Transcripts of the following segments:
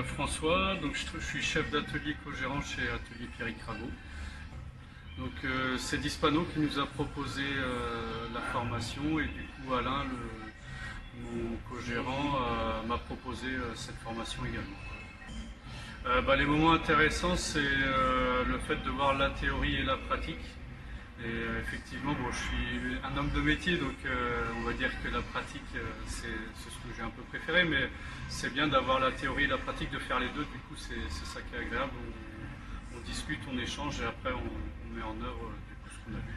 François, donc je suis chef d'atelier co-gérant chez Atelier Pierrick Rago. Donc c'est Dispano qui nous a proposé la formation et du coup Alain, mon co-gérant, m'a proposé cette formation également. Les moments intéressants, c'est le fait de voir la théorie et la pratique. Et effectivement, bon, je suis un homme de métier, donc on va dire que la pratique, c'est ce que j'ai un peu préféré, mais c'est bien d'avoir la théorie et la pratique, de faire les deux, du coup c'est ça qui est agréable. On discute, on échange et après on met en œuvre du coup ce qu'on a vu.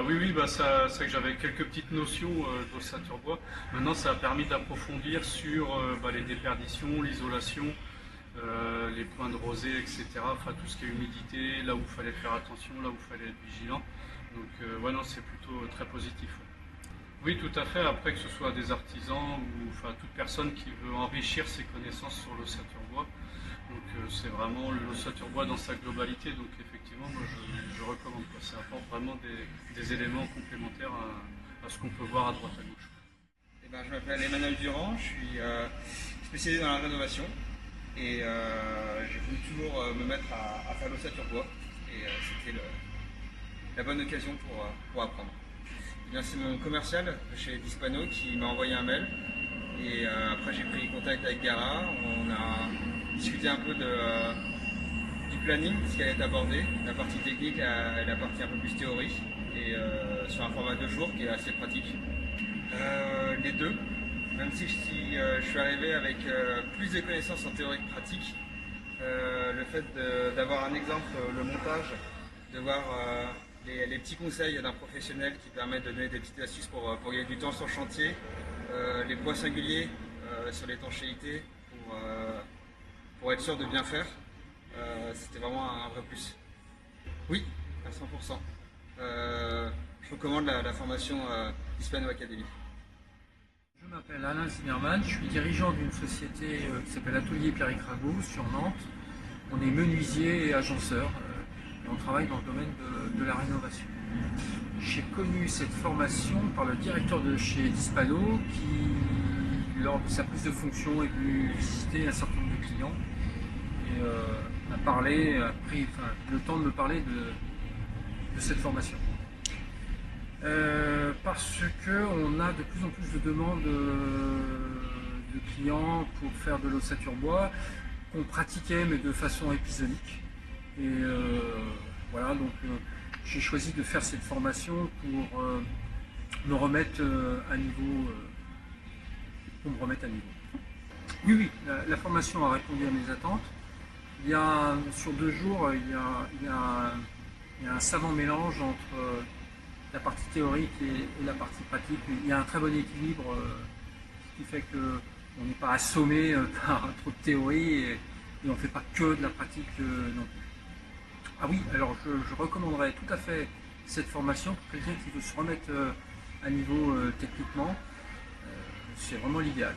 Oui, c'est vrai que j'avais quelques petites notions d'ossature bois. Maintenant, ça a permis d'approfondir sur les déperditions, l'isolation, les points de rosée, etc. Enfin, tout ce qui est humidité, là où il fallait faire attention, là où il fallait être vigilant. Donc, non, c'est plutôt très positif. Oui, tout à fait. Après, que ce soit des artisans ou toute personne qui veut enrichir ses connaissances sur l'ossature bois. Donc, c'est vraiment l'ossature bois dans sa globalité. Donc, effectivement, moi, je recommande. Ça apporte vraiment des éléments complémentaires à ce qu'on peut voir à droite à gauche. Je m'appelle Emmanuel Durand, je suis spécialisé dans la rénovation. Et j'ai voulu toujours me mettre à faire l'ossature bois. Et c'était la bonne occasion pour apprendre. C'est mon commercial de chez Dispano qui m'a envoyé un mail. Et après j'ai pris contact avec Gara. On a discuté un peu du planning, ce qui allait être abordé, la partie technique et la partie un peu plus théorie. Et sur un format 2 jours qui est assez pratique. Les deux. Même si je suis arrivé avec plus de connaissances en théorie que pratique, le fait d'avoir un exemple, le montage, de voir les petits conseils d'un professionnel qui permet de donner des petites astuces pour gagner du temps sur le chantier, les poids singuliers sur l'étanchéité pour être sûr de bien faire, c'était vraiment un vrai plus. Oui, à 100%. Je recommande la formation Dispano Academy. Je m'appelle Alain Zimmermann, je suis dirigeant d'une société qui s'appelle Atelier Pierrick Rago sur Nantes. On est menuisier et agenceur et on travaille dans le domaine de la rénovation. J'ai connu cette formation par le directeur de chez Dispano qui, lors de sa prise de fonction, est venu visiter un certain nombre de clients et a pris le temps de me parler de cette formation. Parce qu'on a de plus en plus de demandes de clients pour faire de l'ossature bois qu'on pratiquait mais de façon épisodique. Et voilà, donc j'ai choisi de faire cette formation pour me remettre à niveau. Oui, la formation a répondu à mes attentes. Sur 2 jours, il y a un savant mélange entre la partie théorique et la partie pratique. Il y a un très bon équilibre, ce qui fait qu'on n'est pas assommé par trop de théorie et on ne fait pas que de la pratique non plus. Ah oui, alors je recommanderais tout à fait cette formation pour quelqu'un qui veut se remettre à niveau techniquement. C'est vraiment l'idéal.